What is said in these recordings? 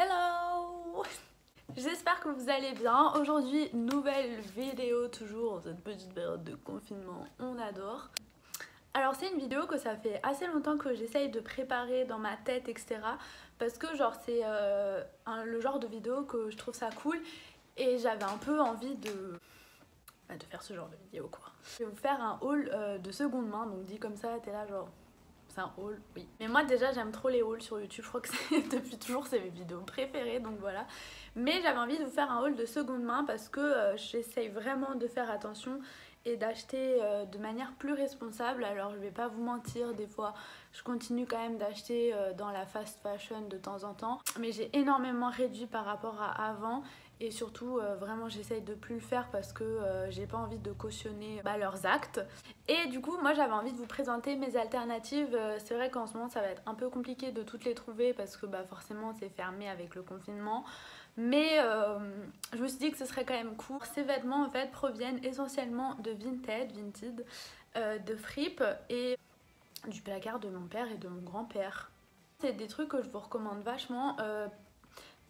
Hello! J'espère que vous allez bien. Aujourd'hui, nouvelle vidéo, toujours dans cette petite période de confinement, on adore. Alors c'est une vidéo que ça fait assez longtemps que j'essaye de préparer dans ma tête, etc. Parce que genre c'est le genre de vidéo que je trouve ça cool. Et j'avais un peu envie de faire ce genre de vidéo quoi. Je vais vous faire un haul de seconde main, donc dit comme ça, t'es là genre... C'est un haul, oui. Mais moi déjà j'aime trop les hauls sur YouTube, je crois que c'est depuis toujours c'est mes vidéos préférées, donc voilà. Mais j'avais envie de vous faire un haul de seconde main parce que j'essaye vraiment de faire attention et d'acheter de manière plus responsable. Alors je vais pas vous mentir, des fois je continue quand même d'acheter dans la fast fashion de temps en temps. Mais j'ai énormément réduit par rapport à avant. Et surtout vraiment j'essaye de plus le faire parce que j'ai pas envie de cautionner leurs actes. Et du coup moi j'avais envie de vous présenter mes alternatives. C'est vrai qu'en ce moment ça va être un peu compliqué de toutes les trouver parce que forcément c'est fermé avec le confinement. Mais je me suis dit que ce serait quand même cool. Ces vêtements en fait proviennent essentiellement de Vinted, de Fripe et du placard de mon père et de mon grand-père. C'est des trucs que je vous recommande vachement.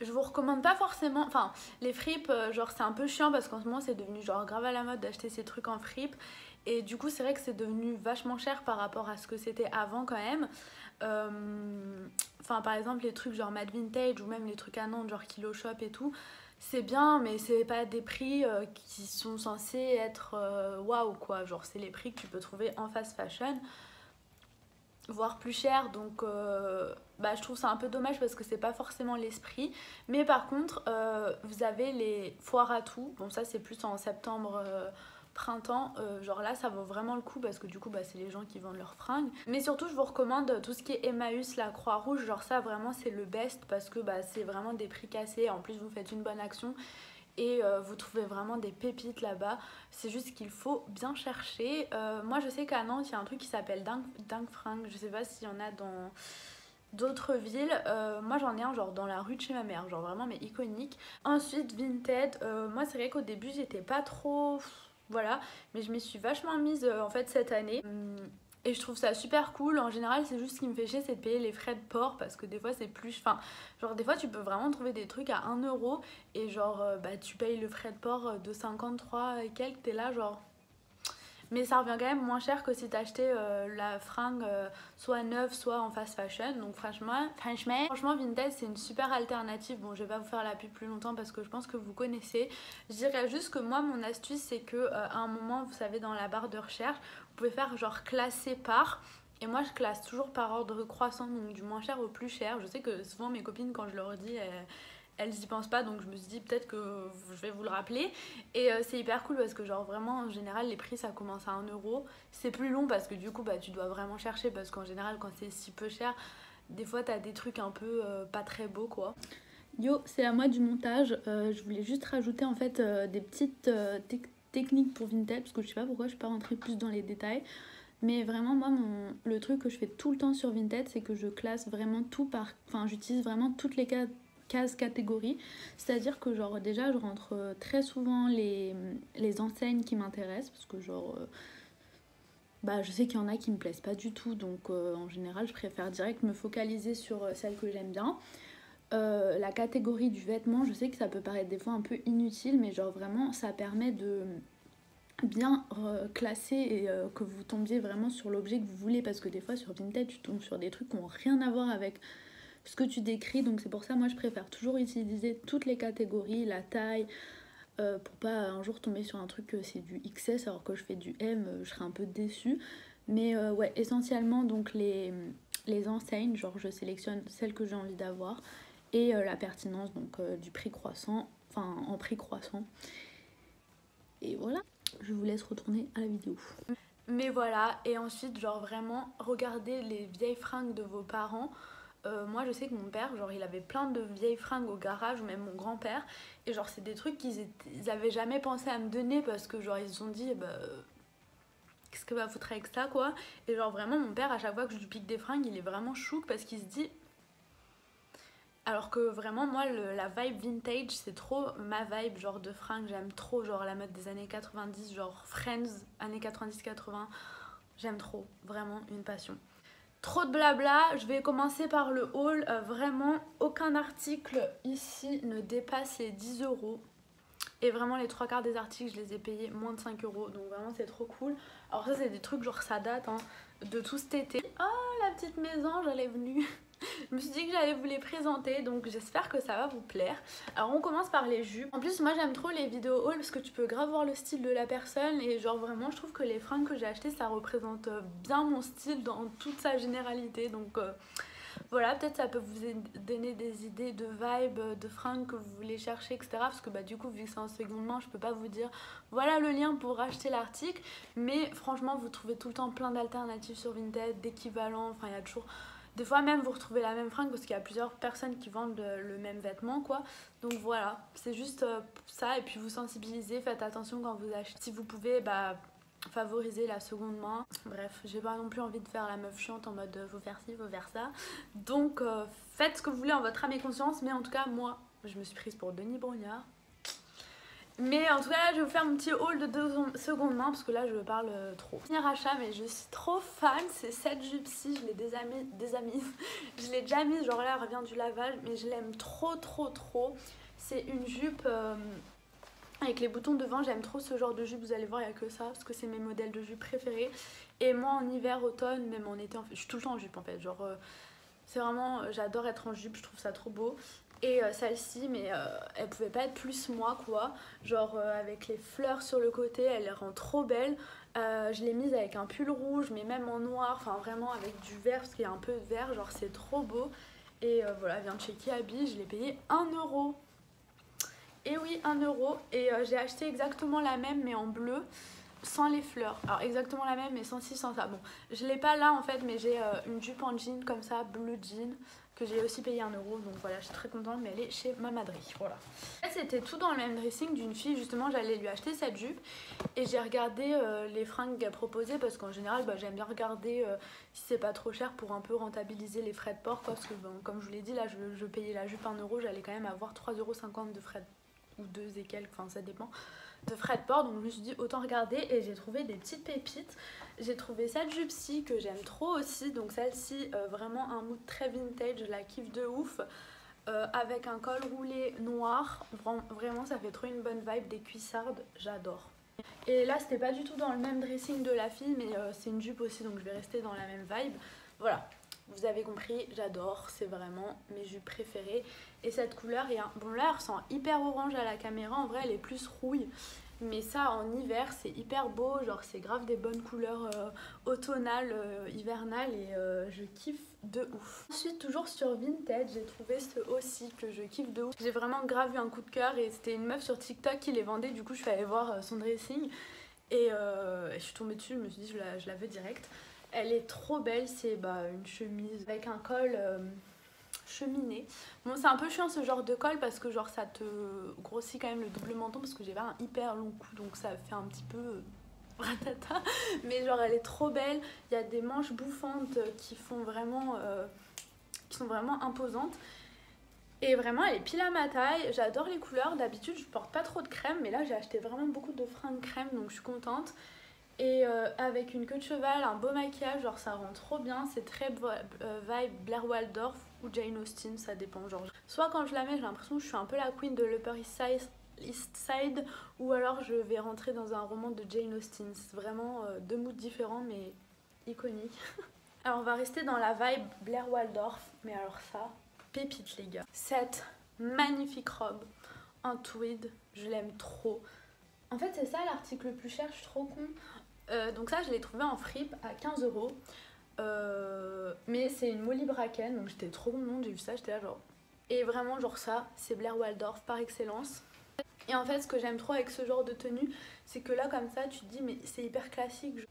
Je vous recommande pas forcément, enfin les fripes genre c'est un peu chiant parce qu'en ce moment c'est devenu genre grave à la mode d'acheter ces trucs en fripe. Et du coup c'est vrai que c'est devenu vachement cher par rapport à ce que c'était avant quand même. Enfin par exemple les trucs genre Mad Vintage ou même les trucs à Nantes genre Kilo Shop et tout, c'est bien mais c'est pas des prix qui sont censés être waouh quoi. Genre c'est les prix que tu peux trouver en fast fashion, voire plus cher, donc je trouve ça un peu dommage parce que c'est pas forcément l'esprit. Mais par contre vous avez les foires à tout, bon ça c'est plus en septembre printemps, genre là ça vaut vraiment le coup parce que du coup c'est les gens qui vendent leurs fringues. Mais surtout je vous recommande tout ce qui est Emmaüs, la Croix-Rouge, genre ça vraiment c'est le best parce que c'est vraiment des prix cassés, en plus vous faites une bonne action. Et vous trouvez vraiment des pépites là-bas. C'est juste qu'il faut bien chercher. Moi je sais qu'à Nantes il y a un truc qui s'appelle Dingue Fringue. Je sais pas s'il y en a dans d'autres villes. Moi j'en ai un genre dans la rue de chez ma mère, genre vraiment mais iconique. Ensuite Vinted, moi c'est vrai qu'au début j'étais pas trop... Voilà, mais je m'y suis vachement mise en fait cette année. Et je trouve ça super cool. En général c'est juste ce qui me fait chier, c'est de payer les frais de port parce que des fois c'est plus... Enfin genre des fois tu peux vraiment trouver des trucs à 1 € et genre tu payes le frais de port de 53 et quelques, t'es là genre... Mais ça revient quand même moins cher que si t'achetais la fringue soit neuve soit en fast fashion. Donc franchement Vinted c'est une super alternative. Bon je vais pas vous faire la pub plus longtemps parce que je pense que vous connaissez. Je dirais juste que moi mon astuce c'est que à un moment vous savez dans la barre de recherche vous pouvez faire genre classer par. Et moi je classe toujours par ordre croissant, donc du moins cher au plus cher. Je sais que souvent mes copines quand je leur dis elles y pensent pas, donc je me suis dit peut-être que je vais vous le rappeler. Et c'est hyper cool parce que genre vraiment en général les prix ça commence à 1 €. C'est plus long parce que du coup tu dois vraiment chercher parce qu'en général quand c'est si peu cher, des fois t'as des trucs un peu pas très beaux quoi. Yo, c'est à moi du montage. Je voulais juste rajouter en fait des petites techniques pour Vinted parce que je sais pas pourquoi je suis pas rentrée plus dans les détails. Mais vraiment moi le truc que je fais tout le temps sur Vinted c'est que je classe vraiment tout par... Enfin j'utilise vraiment toutes les cases catégories. C'est-à-dire que genre déjà je rentre très souvent les enseignes qui m'intéressent parce que genre... je sais qu'il y en a qui me plaisent pas du tout donc en général je préfère direct me focaliser sur celles que j'aime bien. La catégorie du vêtement, je sais que ça peut paraître des fois un peu inutile mais genre vraiment ça permet de bien classer et que vous tombiez vraiment sur l'objet que vous voulez parce que des fois sur Vinted tu tombes sur des trucs qui n'ont rien à voir avec ce que tu décris, donc c'est pour ça moi je préfère toujours utiliser toutes les catégories, la taille, pour pas un jour tomber sur un truc que c'est du XS alors que je fais du M, je serais un peu déçue. Mais ouais, essentiellement donc les enseignes, genre je sélectionne celles que j'ai envie d'avoir et la pertinence donc du prix croissant, enfin en prix croissant. Et voilà, je vous laisse retourner à la vidéo. Mais voilà, et ensuite genre vraiment regardez les vieilles fringues de vos parents. Moi je sais que mon père genre il avait plein de vieilles fringues au garage, ou même mon grand-père, et genre c'est des trucs ils avaient jamais pensé à me donner parce que genre ils se sont dit qu'est-ce que va foutre avec ça quoi. Et genre vraiment mon père à chaque fois que je lui pique des fringues il est vraiment chouque parce qu'il se dit... Alors que vraiment moi la vibe vintage c'est trop ma vibe genre de fringues, j'aime trop genre la mode des années 90, genre Friends années 90-80, j'aime trop, vraiment une passion. Trop de blabla, je vais commencer par le haul. Vraiment, aucun article ici ne dépasse les 10 euros. Et vraiment, les trois quarts des articles, je les ai payés moins de 5 euros. Donc vraiment, c'est trop cool. Alors ça, c'est des trucs genre ça date hein, de tout cet été. Oh, la petite maison, j'allais venue. Je me suis dit que j'allais vous les présenter, donc j'espère que ça va vous plaire. Alors on commence par les jupes. En plus moi j'aime trop les vidéos haul parce que tu peux grave voir le style de la personne. Et genre vraiment je trouve que les fringues que j'ai achetées ça représente bien mon style dans toute sa généralité. Donc voilà, peut-être ça peut vous donner des idées de vibe, de fringues que vous voulez chercher, etc. Parce que bah du coup vu que c'est en seconde main je peux pas vous dire voilà le lien pour acheter l'article. Mais franchement vous trouvez tout le temps plein d'alternatives sur Vinted, d'équivalents, enfin il y a toujours... Des fois même vous retrouvez la même fringue parce qu'il y a plusieurs personnes qui vendent le même vêtement quoi. Donc voilà, c'est juste ça et puis vous sensibilisez, faites attention quand vous achetez. Si vous pouvez bah favoriser la seconde main. Bref, j'ai pas non plus envie de faire la meuf chiante en mode faut faire ci, faut faire ça. Donc faites ce que vous voulez en votre âme et conscience, mais en tout cas moi je me suis prise pour Denis Brognard. Mais en tout cas là, je vais vous faire mon petit haul de seconde main parce que là je parle trop. Premier achat, mais je suis trop fan, c'est cette jupe-ci, je l'ai désamise. Je l'ai déjà mise, genre là elle revient du lavage, mais je l'aime trop trop trop. C'est une jupe avec les boutons devant, j'aime trop ce genre de jupe, vous allez voir il n'y a que ça parce que c'est mes modèles de jupe préférés. Et moi en hiver, automne, même en été, en fait, je suis tout le temps en jupe en fait, genre c'est vraiment, j'adore être en jupe, je trouve ça trop beau. Et celle-ci, mais elle pouvait pas être plus moi quoi. Genre avec les fleurs sur le côté, elle les rend trop belle. Je l'ai mise avec un pull rouge, mais même en noir, enfin vraiment avec du vert, parce qu'il y a un peu de vert, genre c'est trop beau. Et voilà, elle vient de chez Kiabi, je l'ai payé 1 euro. Et oui, 1 euro. Et j'ai acheté exactement la même, mais en bleu, sans les fleurs. Alors exactement la même, mais sans ci, sans ça. Bon, je l'ai pas là en fait, mais j'ai une jupe en jean comme ça, bleu jean, que j'ai aussi payé 1 euro. Donc voilà, je suis très contente, mais elle est chez Mamadri. Voilà. En fait, c'était tout dans le même dressing d'une fille, justement, j'allais lui acheter cette jupe. Et j'ai regardé les fringues qu'elle proposait, parce qu'en général, bah, j'aime bien regarder si c'est pas trop cher pour un peu rentabiliser les frais de port. Quoi, parce que bon, comme je vous l'ai dit, là, je payais la jupe 1 euro, j'allais quand même avoir 3,50 € de frais ou 2 et quelques, enfin ça dépend, de frais de port. Donc je me suis dit autant regarder et j'ai trouvé des petites pépites. J'ai trouvé cette jupe-ci que j'aime trop aussi, donc celle-ci vraiment un mood très vintage, je la kiffe de ouf, avec un col roulé noir. Vraiment ça fait trop une bonne vibe, des cuissardes, j'adore. Et là c'était pas du tout dans le même dressing de la fille, mais c'est une jupe aussi, donc je vais rester dans la même vibe. Voilà, vous avez compris, j'adore, c'est vraiment mes jupes préférées. Et cette couleur, bon là elle ressemble hyper orange à la caméra, en vrai elle est plus rouille. Mais ça en hiver c'est hyper beau, genre c'est grave des bonnes couleurs automnales, hivernales et je kiffe de ouf. Ensuite toujours sur Vinted, j'ai trouvé ce aussi que je kiffe de ouf. J'ai vraiment grave eu un coup de cœur et c'était une meuf sur TikTok qui les vendait, du coup je suis allée voir son dressing. Et je suis tombée dessus, je me suis dit je la veux direct. Elle est trop belle, c'est une chemise avec un col cheminé. Bon c'est un peu chiant ce genre de col parce que genre ça te grossit quand même le double menton parce que j'ai pas un hyper long cou donc ça fait un petit peu ratata. Mais genre elle est trop belle, il y a des manches bouffantes qui font vraiment qui sont vraiment imposantes. Et vraiment elle est pile à ma taille, j'adore les couleurs, d'habitude je porte pas trop de crème mais là j'ai acheté vraiment beaucoup de fringues crème donc je suis contente. Et avec une queue de cheval, un beau maquillage, genre ça rend trop bien, c'est très vibe Blair Waldorf ou Jane Austen, ça dépend. Genre. Soit quand je la mets, j'ai l'impression que je suis un peu la queen de l'Upper East Side, ou alors je vais rentrer dans un roman de Jane Austen. C'est vraiment deux moods différents mais iconiques. Alors on va rester dans la vibe Blair Waldorf, mais alors ça, pépite les gars. Cette magnifique robe en tweed, je l'aime trop. En fait c'est ça l'article le plus cher, je suis trop con. Donc ça je l'ai trouvé en fripe à 15 euros. Mais c'est une Molly Bracken, donc j'étais trop contente, j'ai vu ça, j'étais là genre... Et vraiment genre ça, c'est Blair Waldorf par excellence. Et en fait ce que j'aime trop avec ce genre de tenue, c'est que là comme ça tu te dis mais c'est hyper classique.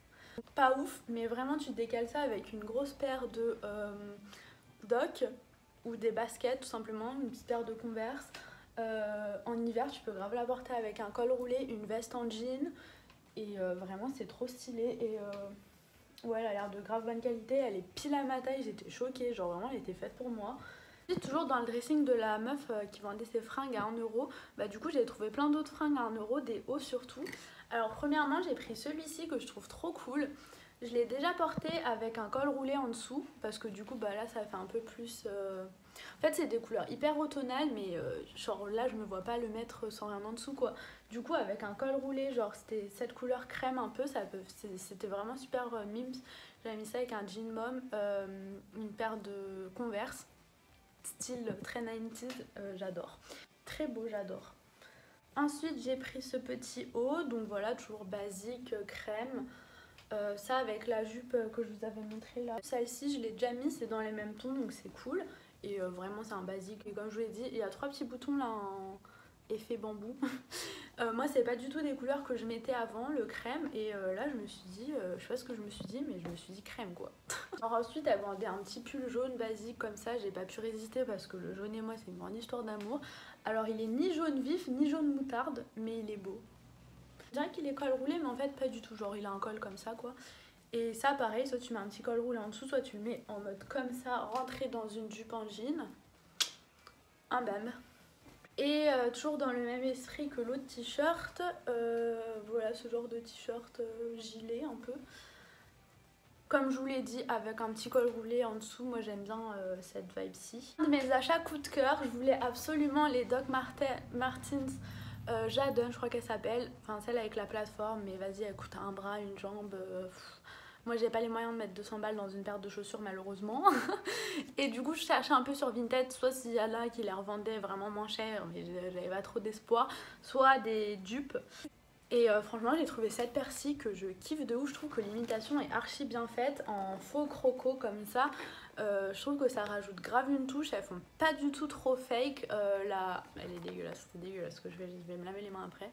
Pas ouf, mais vraiment tu te décales ça avec une grosse paire de Doc ou des baskets tout simplement, une petite paire de Converse. En hiver tu peux grave la porter avec un col roulé, une veste en jean. Et vraiment c'est trop stylé et ouais elle a l'air de grave bonne qualité, elle est pile à ma taille, j'étais choquée, genre vraiment elle était faite pour moi. Toujours dans le dressing de la meuf qui vendait ses fringues à 1 euro, bah du coup j'ai trouvé plein d'autres fringues à 1 euro, des hauts surtout. Alors premièrement j'ai pris celui-ci que je trouve trop cool, Je l'ai déjà porté avec un col roulé en dessous parce que du coup bah là ça fait un peu plus... En fait c'est des couleurs hyper automnales mais genre là je me vois pas le mettre sans rien en dessous quoi. Du coup avec un col roulé genre c'était cette couleur crème un peu, c'était vraiment super mimes. J'avais mis ça avec un jean mom, une paire de Converse, style très 90s, j'adore. Très beau, j'adore. Ensuite j'ai pris ce petit haut, donc voilà toujours basique, crème. Ça avec la jupe que je vous avais montré là. Celle-ci je l'ai déjà mis, c'est dans les mêmes tons donc c'est cool. Et vraiment c'est un basique et comme je vous l'ai dit, il y a 3 petits boutons là en effet bambou. Moi c'est pas du tout des couleurs que je mettais avant, le crème. Et là je me suis dit, je sais pas ce que je me suis dit mais je me suis dit crème quoi. Alors ensuite elle vendait un petit pull jaune basique comme ça, j'ai pas pu résister parce que le jaune et moi c'est une grande histoire d'amour. Alors il est ni jaune vif ni jaune moutarde mais il est beau. Je dirais qu'il est col roulé mais en fait pas du tout, genre il a un col comme ça quoi. Et ça pareil, soit tu mets un petit col roulé en dessous, soit tu le mets en mode comme ça, rentré dans une jupe en jean. Un bam. Et toujours dans le même esprit que l'autre t-shirt, voilà ce genre de t-shirt gilet un peu. Comme je vous l'ai dit, avec un petit col roulé en dessous, moi j'aime bien cette vibe-ci. Un de mes achats coup de cœur, je voulais absolument les Doc Martens Jadon, je crois qu'elle s'appelle. Enfin celle avec la plateforme, mais vas-y elle coûte un bras, une jambe. Moi j'ai pas les moyens de mettre 200 balles dans une paire de chaussures malheureusement. Et du coup je cherchais un peu sur Vinted, soit s'il y en a qui les revendaient vraiment moins cher, mais j'avais pas trop d'espoir, soit des dupes. Et franchement j'ai trouvé cette paire-ci que je kiffe de ouf, je trouve que l'imitation est archi bien faite en faux croco comme ça. Je trouve que ça rajoute grave une touche, elles font pas du tout trop fake. Là, elle est dégueulasse, c'est dégueulasse que je vais me laver les mains après.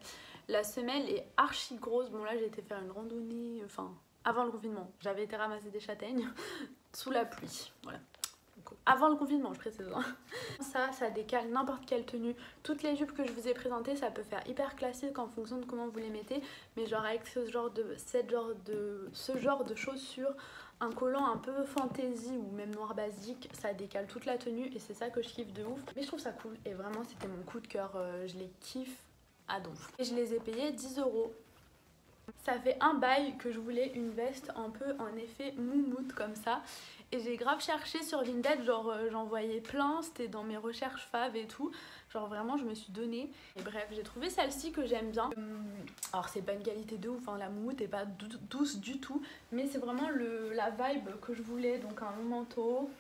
La semelle est archi grosse, bon là j'ai été faire une randonnée, enfin avant le confinement, j'avais été ramasser des châtaignes sous la pluie, voilà. Avant le confinement je précise. Ça décale n'importe quelle tenue. Toutes les jupes que je vous ai présentées ça peut faire hyper classique en fonction de comment vous les mettez. Mais genre avec ce genre de chaussures, un collant un peu fantaisie ou même noir basique, ça décale toute la tenue et c'est ça que je kiffe de ouf. Mais je trouve ça cool et vraiment c'était mon coup de cœur, je les kiffe à donf. Et je les ai payés 10 €. Ça fait un bail que je voulais une veste un peu en effet moumoute comme ça. Et j'ai grave cherché sur Vinted, genre j'en voyais plein, c'était dans mes recherches fav et tout. Genre vraiment je me suis donnée. Et bref, j'ai trouvé celle-ci que j'aime bien. Alors c'est pas une qualité de ouf, hein, la moumoute est pas douce du tout. Mais c'est vraiment la vibe que je voulais, donc un long manteau.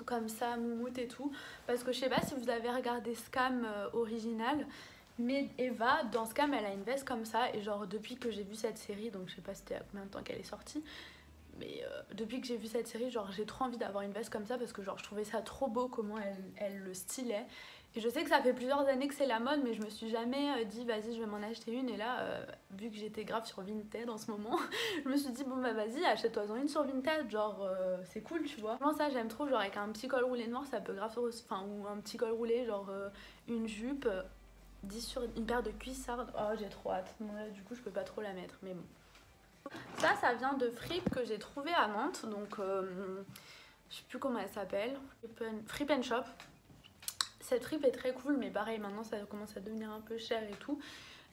Comme ça, moumoute et tout. Parce que je sais pas si vous avez regardé Scam original. Mais Eva, dans Scam, elle a une veste comme ça. Et genre depuis que j'ai vu cette série, donc je sais pas c'était à combien de temps qu'elle est sortie. Mais depuis que j'ai vu cette série, genre j'ai trop envie d'avoir une veste comme ça parce que genre je trouvais ça trop beau comment elle le stylait. Et je sais que ça fait plusieurs années que c'est la mode mais je me suis jamais dit vas-y je vais m'en acheter une. Et là vu que j'étais grave sur Vinted en ce moment, je me suis dit bon bah vas-y achète-toi-en une sur Vinted, genre c'est cool tu vois. Vraiment ça j'aime trop, genre avec un petit col roulé noir ça peut grave, enfin ou un petit col roulé genre une jupe, 10 sur une paire de cuissardes. Oh j'ai trop hâte, bon, là, du coup je peux pas trop la mettre mais bon. Ça vient de Fripe que j'ai trouvé à Nantes, donc je sais plus comment elle s'appelle, Fripe and Shop. Cette fripe est très cool, mais pareil, maintenant ça commence à devenir un peu cher et tout.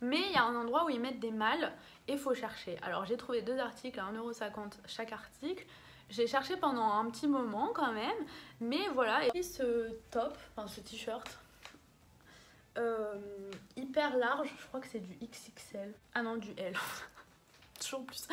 Mais il y a un endroit où ils mettent des malles et il faut chercher. Alors j'ai trouvé 2 articles à 1,50 € chaque article. J'ai cherché pendant un petit moment quand même, mais voilà. Et ce top, enfin ce t-shirt, hyper large, je crois que c'est du XXL. Ah non, du L. Toujours plus.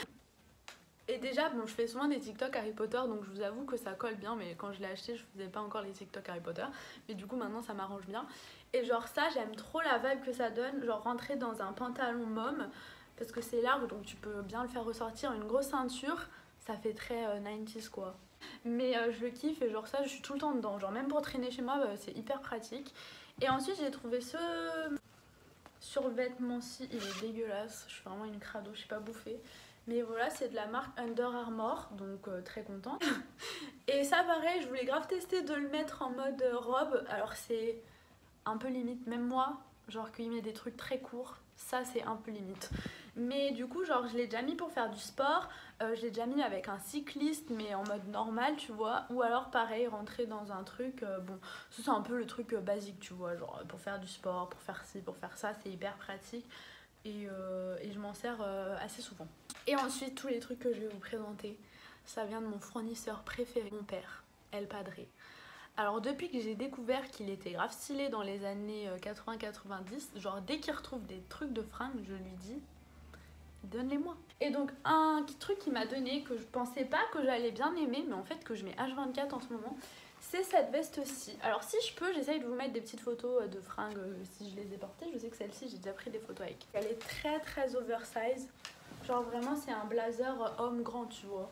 Et déjà, bon, je fais souvent des TikTok Harry Potter, donc je vous avoue que ça colle bien, mais quand je l'ai acheté, je faisais pas encore les TikTok Harry Potter. Mais du coup, maintenant, ça m'arrange bien. Et genre ça, j'aime trop la vibe que ça donne, genre rentrer dans un pantalon môme, parce que c'est large, donc tu peux bien le faire ressortir. Une grosse ceinture, ça fait très 90s quoi. Mais je le kiffe et genre ça, je suis tout le temps dedans. Genre même pour traîner chez moi, c'est hyper pratique. Et ensuite, j'ai trouvé ce survêtement-ci, il est dégueulasse. Je suis vraiment une crado, je sais pas bouffer. Mais voilà, c'est de la marque Under Armour, donc très contente. Et ça pareil, je voulais grave tester de le mettre en mode robe. Alors c'est un peu limite, même moi, genre qu'il met des trucs très courts, ça c'est un peu limite. Mais du coup, genre je l'ai déjà mis pour faire du sport, je l'ai déjà mis avec un cycliste mais en mode normal, tu vois. Ou alors pareil, rentrer dans un truc, bon, c'est un peu le truc basique, tu vois, genre pour faire du sport, pour faire ci, pour faire ça, c'est hyper pratique. et je m'en sers assez souvent. Et ensuite, tous les trucs que je vais vous présenter, ça vient de mon fournisseur préféré, mon père, El Padre. Alors depuis que j'ai découvert qu'il était grave stylé dans les années 80-90, genre dès qu'il retrouve des trucs de fringues, je lui dis donne-les-moi. Et donc un truc qu'il m'a donné que je pensais pas que j'allais bien aimer, mais en fait que je mets H24 en ce moment, c'est cette veste-ci. Alors si je peux, j'essaye de vous mettre des petites photos de fringues si je les ai portées. Je sais que celle-ci, j'ai déjà pris des photos avec. Elle est très très oversize. Genre vraiment c'est un blazer homme grand, tu vois.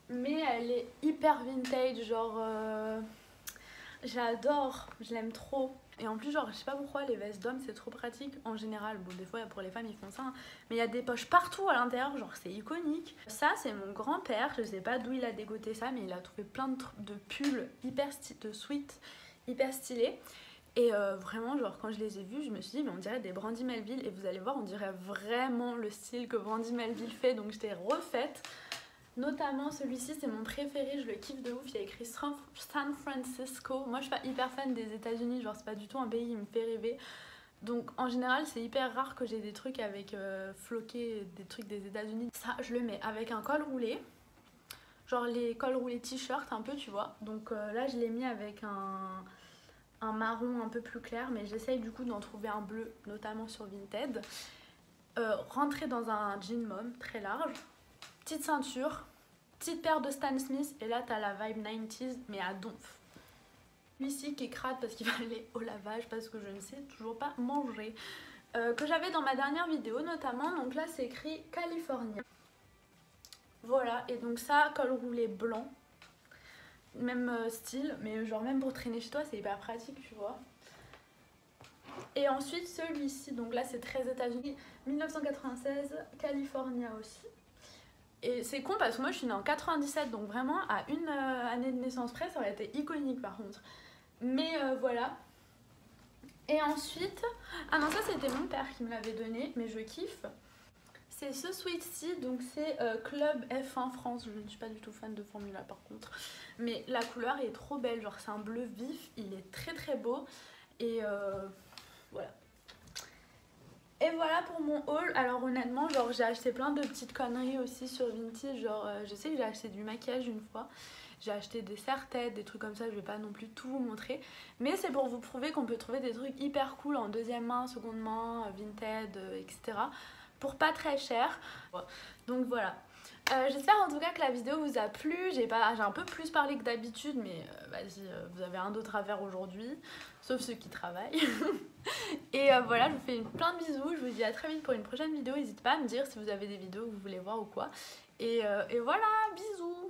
Mais elle est hyper vintage, genre j'adore, je l'aime trop. Et en plus genre je sais pas pourquoi les vestes d'hommes c'est trop pratique en général. Bon des fois pour les femmes ils font ça hein. Mais il y a des poches partout à l'intérieur, genre c'est iconique. Ça c'est mon grand-père, je sais pas d'où il a dégoté ça, mais il a trouvé plein de pulls hyper de sweat hyper stylés. Et vraiment genre quand je les ai vus je me suis dit mais on dirait des Brandy Melville. Et vous allez voir on dirait vraiment le style que Brandy Melville fait. Donc je l'ai refaite. Notamment celui-ci c'est mon préféré, je le kiffe de ouf, il y a écrit San Francisco. Moi je suis pas hyper fan des États-Unis, genre c'est pas du tout un pays qui me fait rêver. Donc en général c'est hyper rare que j'ai des trucs avec floqué, des trucs des États-Unis. Ça je le mets avec un col roulé, genre les cols roulés t-shirt un peu tu vois. Donc là je l'ai mis avec un marron un peu plus clair, mais j'essaye du coup d'en trouver un bleu, notamment sur Vinted. Rentrer dans un jean mom très large. Petite ceinture, petite paire de Stan Smith et là t'as la vibe 90s mais à donf. Celui-ci qui est crade parce qu'il va aller au lavage parce que je ne sais toujours pas manger. Que j'avais dans ma dernière vidéo notamment, donc là c'est écrit California. Voilà, et donc ça, col roulé blanc, même style, mais genre même pour traîner chez toi c'est hyper pratique tu vois. Et ensuite celui-ci, donc là c'est très États-Unis, 1996, California aussi. Et c'est con parce que moi je suis née en 97 donc vraiment à une année de naissance près ça aurait été iconique par contre. Mais voilà. Et ensuite, ah non ça c'était mon père qui me l'avait donné mais je kiffe. C'est ce sweat-ci, donc c'est Club F1 France, je ne suis pas du tout fan de Formula par contre. Mais la couleur est trop belle, genre c'est un bleu vif, il est très très beau. Et voilà. Et voilà pour mon haul. Alors honnêtement genre j'ai acheté plein de petites conneries aussi sur Vinted. Genre je sais que j'ai acheté du maquillage une fois. J'ai acheté des serre-têtes, des trucs comme ça, je vais pas non plus tout vous montrer. Mais c'est pour vous prouver qu'on peut trouver des trucs hyper cool en deuxième main, seconde main, Vinted, etc. Pour pas très cher. Donc voilà. J'espère en tout cas que la vidéo vous a plu. J'ai un peu plus parlé que d'habitude, mais vas-y, vous avez un d'autre à faire aujourd'hui, sauf ceux qui travaillent. Et voilà, je vous fais plein de bisous. Je vous dis à très vite pour une prochaine vidéo. N'hésitez pas à me dire si vous avez des vidéos que vous voulez voir ou quoi. Et voilà, bisous.